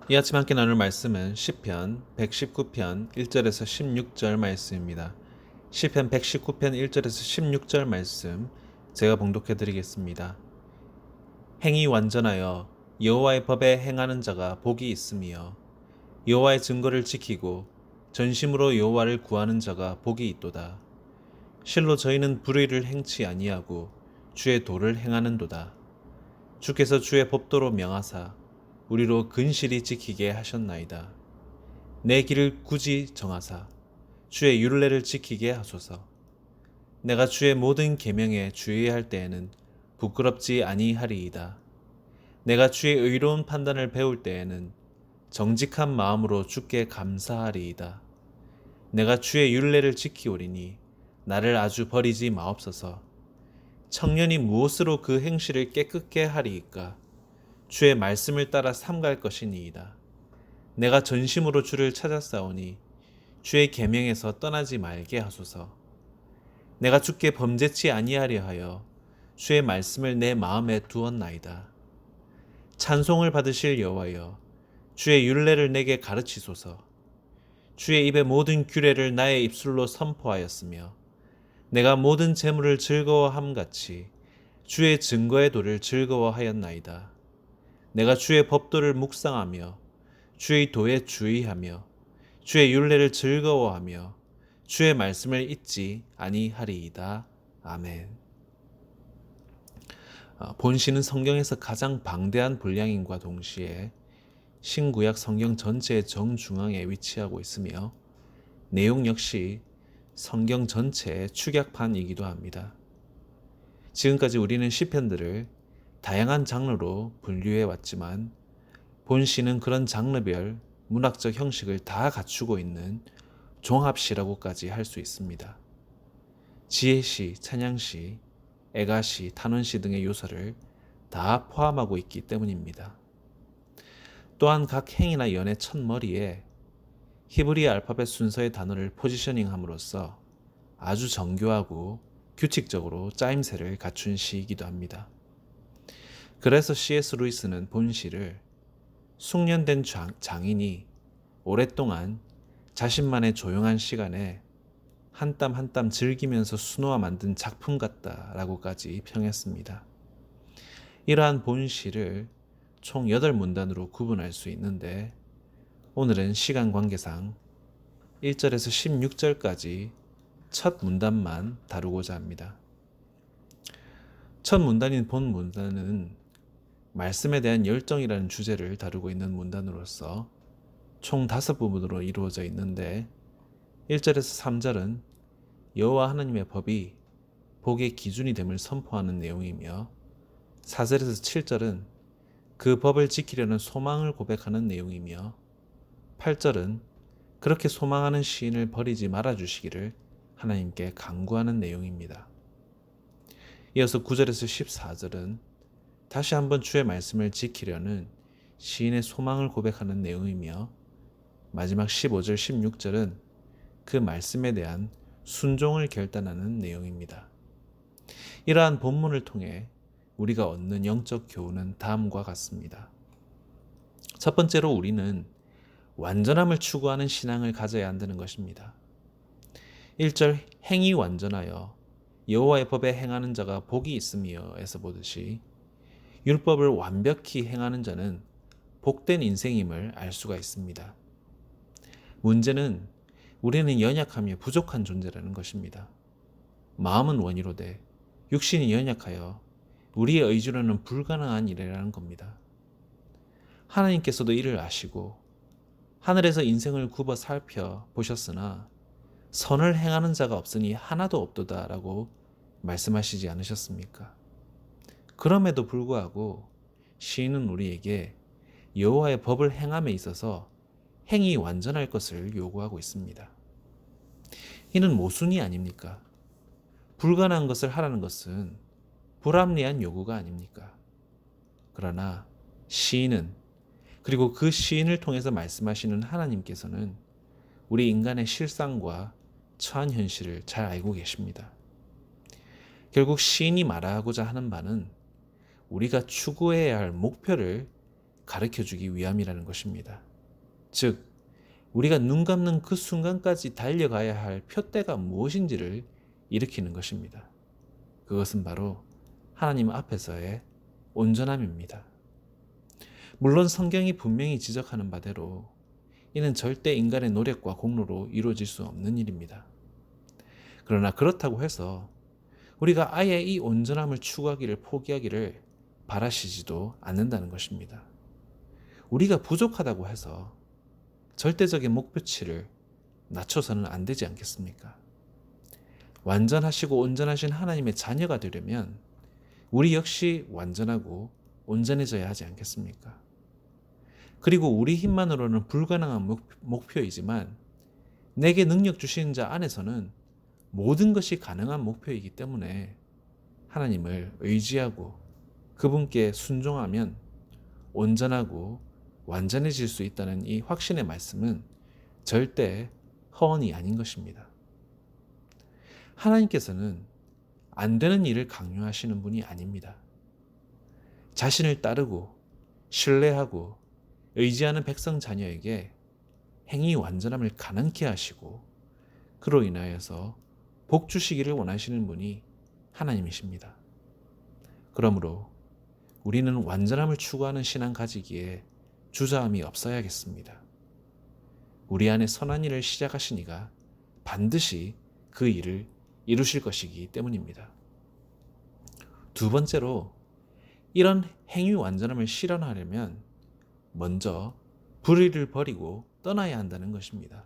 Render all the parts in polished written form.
이 아침 함께 나눌 말씀은 시편 119편 1절에서 16절 말씀입니다. 시편 119편 1절에서 16절 말씀 제가 봉독해 드리겠습니다. 행이 완전하여 여호와의 법에 행하는 자가 복이 있으며 여호와의 증거를 지키고 전심으로 여호와를 구하는 자가 복이 있도다. 실로 저희는 불의를 행치 아니하고 주의 도를 행하는도다. 주께서 주의 법도로 명하사 우리로 근실히 지키게 하셨나이다. 내 길을 굳이 정하사 주의 율례를 지키게 하소서. 내가 주의 모든 계명에 주의할 때에는 부끄럽지 아니하리이다. 내가 주의 의로운 판단을 배울 때에는 정직한 마음으로 주께 감사하리이다. 내가 주의 율례를 지키오리니 나를 아주 버리지 마옵소서. 청년이 무엇으로 그 행실을 깨끗게 하리이까? 주의 말씀을 따라 삼갈 것이니이다. 내가 전심으로 주를 찾았사오니 주의 계명에서 떠나지 말게 하소서. 내가 주께 범죄치 아니하려 하여 주의 말씀을 내 마음에 두었나이다. 찬송을 받으실 여호와여, 주의 율례를 내게 가르치소서. 주의 입의 모든 규례를 나의 입술로 선포하였으며 내가 모든 재물을 즐거워함 같이 주의 증거의 도를 즐거워하였나이다. 내가 주의 법도를 묵상하며 주의 도에 주의하며 주의 율례를 즐거워하며 주의 말씀을 잊지 아니하리이다. 아멘. 본시는 성경에서 가장 방대한 분량인과 동시에 신구약 성경 전체의 정중앙에 위치하고 있으며 내용 역시 성경 전체의 축약판이기도 합니다. 지금까지 우리는 시편들을 다양한 장르로 분류해 왔지만 본시는 그런 장르별 문학적 형식을 다 갖추고 있는 종합시라고까지 할 수 있습니다. 지혜시, 찬양시, 애가시, 탄원시 등의 요소를 다 포함하고 있기 때문입니다. 또한 각 행이나 연의 첫머리에 히브리 알파벳 순서의 단어를 포지셔닝함으로써 아주 정교하고 규칙적으로 짜임새를 갖춘 시이기도 합니다. 그래서 C.S. 루이스는 본시를 숙련된 장인이 오랫동안 자신만의 조용한 시간에 한 땀 한 땀 즐기면서 수놓아 만든 작품 같다라고까지 평했습니다. 이러한 본시를 총 8문단으로 구분할 수 있는데 오늘은 시간 관계상 1절에서 16절까지 첫 문단만 다루고자 합니다. 첫 문단인 본 문단은 말씀에 대한 열정이라는 주제를 다루고 있는 문단으로서 총 5부분으로 이루어져 있는데 1절에서 3절은 여호와 하나님의 법이 복의 기준이 됨을 선포하는 내용이며 4절에서 7절은 그 법을 지키려는 소망을 고백하는 내용이며 8절은 그렇게 소망하는 시인을 버리지 말아주시기를 하나님께 간구하는 내용입니다. 이어서 9절에서 14절은 다시 한번 주의 말씀을 지키려는 시인의 소망을 고백하는 내용이며 마지막 15절, 16절은 그 말씀에 대한 순종을 결단하는 내용입니다. 이러한 본문을 통해 우리가 얻는 영적 교훈은 다음과 같습니다. 첫 번째로 우리는 완전함을 추구하는 신앙을 가져야 한다는 것입니다. 1절 행이 완전하여 여호와의 법에 행하는 자가 복이 있으며에서 보듯이 율법을 완벽히 행하는 자는 복된 인생임을 알 수가 있습니다. 문제는 우리는 연약하며 부족한 존재라는 것입니다. 마음은 원이로되 육신이 연약하여 우리의 의지로는 불가능한 일이라는 겁니다. 하나님께서도 이를 아시고 하늘에서 인생을 굽어 살펴 보셨으나 선을 행하는 자가 없으니 하나도 없도다라고 말씀하시지 않으셨습니까? 그럼에도 불구하고 시인은 우리에게 여호와의 법을 행함에 있어서 행이 완전할 것을 요구하고 있습니다. 이는 모순이 아닙니까? 불가능한 것을 하라는 것은 불합리한 요구가 아닙니까? 그러나 시인은 그리고 그 시인을 통해서 말씀하시는 하나님께서는 우리 인간의 실상과 처한 현실을 잘 알고 계십니다. 결국 시인이 말하고자 하는 바는 우리가 추구해야 할 목표를 가르쳐주기 위함이라는 것입니다. 즉, 우리가 눈 감는 그 순간까지 달려가야 할 표대가 무엇인지를 일으키는 것입니다. 그것은 바로 하나님 앞에서의 온전함입니다. 물론 성경이 분명히 지적하는 바대로 이는 절대 인간의 노력과 공로로 이루어질 수 없는 일입니다. 그러나 그렇다고 해서 우리가 아예 이 온전함을 추구하기를 포기하기를 바라시지도 않는다는 것입니다. 우리가 부족하다고 해서 절대적인 목표치를 낮춰서는 안 되지 않겠습니까? 완전하시고 온전하신 하나님의 자녀가 되려면 우리 역시 완전하고 온전해져야 하지 않겠습니까? 그리고 우리 힘만으로는 불가능한 목표이지만 내게 능력 주시는 자 안에서는 모든 것이 가능한 목표이기 때문에 하나님을 의지하고 그분께 순종하면 온전하고 완전해질 수 있다는 이 확신의 말씀은 절대 허언이 아닌 것입니다. 하나님께서는 안 되는 일을 강요하시는 분이 아닙니다. 자신을 따르고 신뢰하고 의지하는 백성 자녀에게 행위 완전함을 가능케 하시고 그로 인하여서 복 주시기를 원하시는 분이 하나님이십니다. 그러므로 우리는 완전함을 추구하는 신앙 가지기에 주저함이 없어야겠습니다. 우리 안에 선한 일을 시작하시니가 반드시 그 일을 이루실 것이기 때문입니다. 두 번째로 이런 행위 완전함을 실현하려면 먼저 불의를 버리고 떠나야 한다는 것입니다.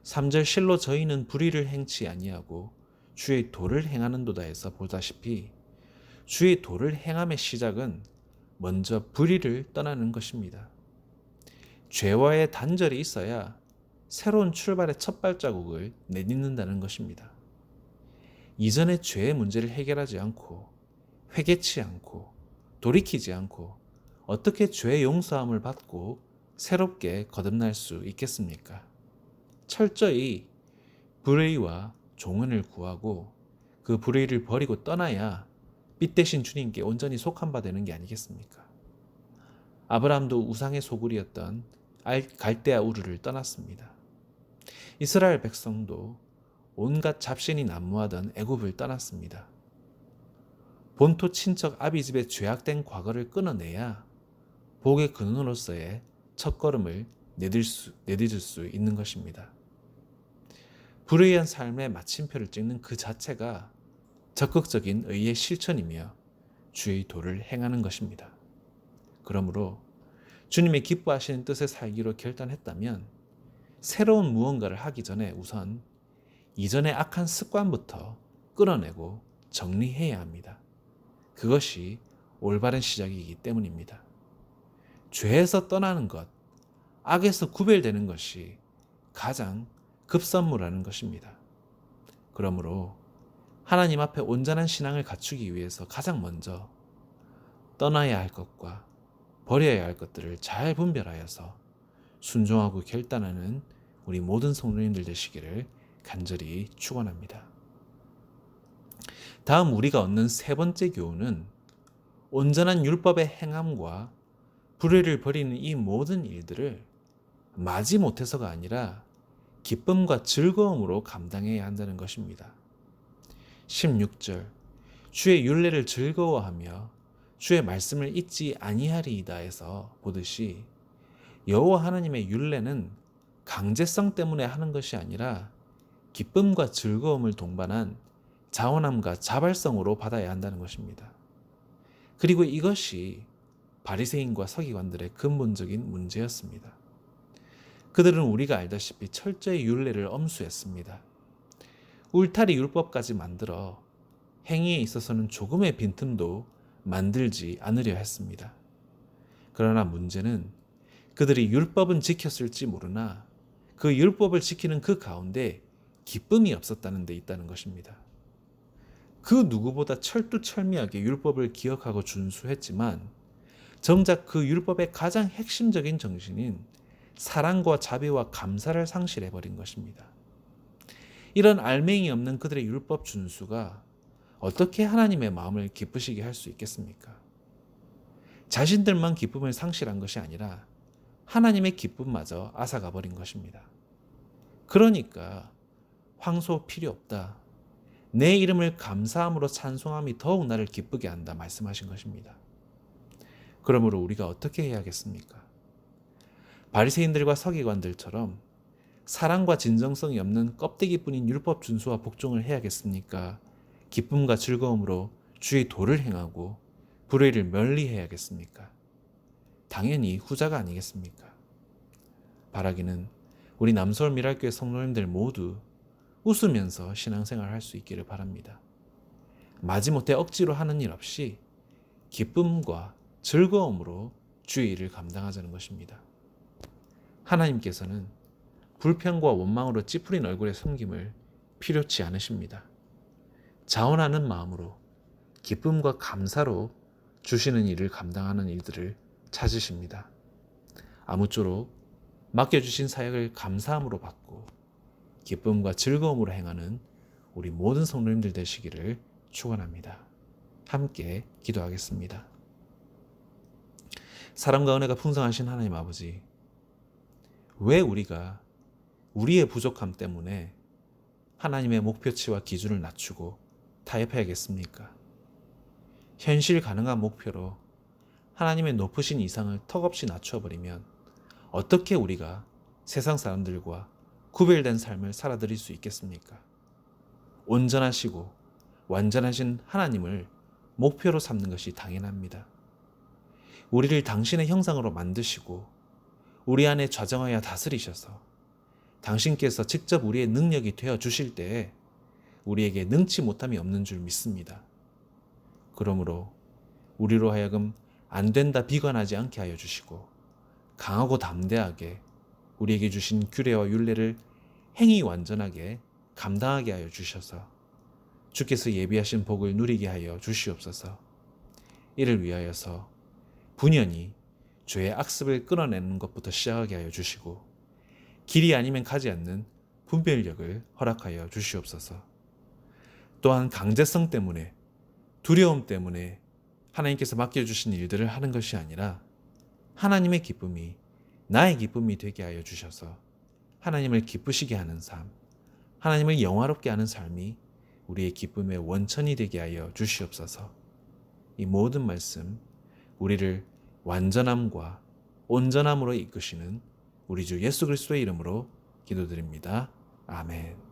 3절 실로 저희는 불의를 행치 아니하고 주의 도를 행하는도다에서 보다시피 주의 도를 행함의 시작은 먼저 불의를 떠나는 것입니다. 죄와의 단절이 있어야 새로운 출발의 첫 발자국을 내딛는다는 것입니다. 이전의 죄의 문제를 해결하지 않고 회개치 않고 돌이키지 않고 어떻게 죄의 용서함을 받고 새롭게 거듭날 수 있겠습니까? 철저히 불의와 종언을 구하고 그 불의를 버리고 떠나야 빛 대신 주님께 온전히 속한 바 되는 게 아니겠습니까? 아브라함도 우상의 소굴이었던 갈대아 우르를 떠났습니다. 이스라엘 백성도 온갖 잡신이 난무하던 애굽을 떠났습니다. 본토 친척 아비집의 죄악된 과거를 끊어내야 복의 근원으로서의 첫걸음을 내딛을 수 있는 것입니다. 불의한 삶의 마침표를 찍는 그 자체가 적극적인 의의 실천이며 주의 도를 행하는 것입니다. 그러므로 주님의 기뻐하시는 뜻에 살기로 결단했다면 새로운 무언가를 하기 전에 우선 이전의 악한 습관부터 끊어내고 정리해야 합니다. 그것이 올바른 시작이기 때문입니다. 죄에서 떠나는 것, 악에서 구별되는 것이 가장 급선무라는 것입니다. 그러므로 하나님 앞에 온전한 신앙을 갖추기 위해서 가장 먼저 떠나야 할 것과 버려야 할 것들을 잘 분별하여서 순종하고 결단하는 우리 모든 성도님들 되시기를 간절히 축원합니다. 다음 우리가 얻는 세 번째 교훈은 온전한 율법의 행함과 불의를 버리는 이 모든 일들을 마지못해서가 아니라 기쁨과 즐거움으로 감당해야 한다는 것입니다. 16절 주의 율례를 즐거워하며 주의 말씀을 잊지 아니하리이다에서 보듯이 여호와 하나님의 율례는 강제성 때문에 하는 것이 아니라 기쁨과 즐거움을 동반한 자원함과 자발성으로 받아야 한다는 것입니다. 그리고 이것이 바리새인과 서기관들의 근본적인 문제였습니다. 그들은 우리가 알다시피 철저히 율례를 엄수했습니다. 울타리 율법까지 만들어 행위에 있어서는 조금의 빈틈도 만들지 않으려 했습니다. 그러나 문제는 그들이 율법은 지켰을지 모르나 그 율법을 지키는 그 가운데 기쁨이 없었다는 데 있다는 것입니다. 그 누구보다 철두철미하게 율법을 기억하고 준수했지만 정작 그 율법의 가장 핵심적인 정신인 사랑과 자비와 감사를 상실해버린 것입니다. 이런 알맹이 없는 그들의 율법 준수가 어떻게 하나님의 마음을 기쁘시게 할 수 있겠습니까? 자신들만 기쁨을 상실한 것이 아니라 하나님의 기쁨마저 앗아가 버린 것입니다. 그러니까 황소 필요 없다. 내 이름을 감사함으로 찬송함이 더욱 나를 기쁘게 한다 말씀하신 것입니다. 그러므로 우리가 어떻게 해야겠습니까? 바리새인들과 서기관들처럼 사랑과 진정성이 없는 껍데기뿐인 율법 준수와 복종을 해야겠습니까? 기쁨과 즐거움으로 주의 도를 행하고 불의를 멀리해야겠습니까? 당연히 후자가 아니겠습니까? 바라기는 우리 남서울 미랄교회 성도님들 모두 웃으면서 신앙생활을 할 수 있기를 바랍니다. 마지못해 억지로 하는 일 없이 기쁨과 즐거움으로 주의 일을 감당하자는 것입니다. 하나님께서는 불평과 원망으로 찌푸린 얼굴의 섬김을 필요치 않으십니다. 자원하는 마음으로 기쁨과 감사로 주시는 일을 감당하는 일들을 찾으십니다. 아무쪼록 맡겨주신 사역을 감사함으로 받고 기쁨과 즐거움으로 행하는 우리 모든 성도님들 되시기를 축원합니다. 함께 기도하겠습니다. 사랑과 은혜가 풍성하신 하나님 아버지, 왜 우리가 우리의 부족함 때문에 하나님의 목표치와 기준을 낮추고 타협해야겠습니까? 현실 가능한 목표로 하나님의 높으신 이상을 턱없이 낮춰버리면 어떻게 우리가 세상 사람들과 구별된 삶을 살아드릴 수 있겠습니까? 온전하시고 완전하신 하나님을 목표로 삼는 것이 당연합니다. 우리를 당신의 형상으로 만드시고 우리 안에 좌정하여 다스리셔서 당신께서 직접 우리의 능력이 되어 주실 때에 우리에게 능치 못함이 없는 줄 믿습니다. 그러므로 우리로 하여금 안 된다 비관하지 않게 하여 주시고 강하고 담대하게 우리에게 주신 규례와 율례를 행위 완전하게 감당하게 하여 주셔서 주께서 예비하신 복을 누리게 하여 주시옵소서. 이를 위하여서 분연히 죄의 악습을 끊어내는 것부터 시작하게 하여 주시고 길이 아니면 가지 않는 분별력을 허락하여 주시옵소서. 또한 강제성 때문에 두려움 때문에 하나님께서 맡겨주신 일들을 하는 것이 아니라 하나님의 기쁨이 나의 기쁨이 되게 하여 주셔서 하나님을 기쁘시게 하는 삶, 하나님을 영화롭게 하는 삶이 우리의 기쁨의 원천이 되게 하여 주시옵소서. 이 모든 말씀 우리를 완전함과 온전함으로 이끄시는 우리 주 예수 그리스도의 이름으로 기도드립니다. 아멘.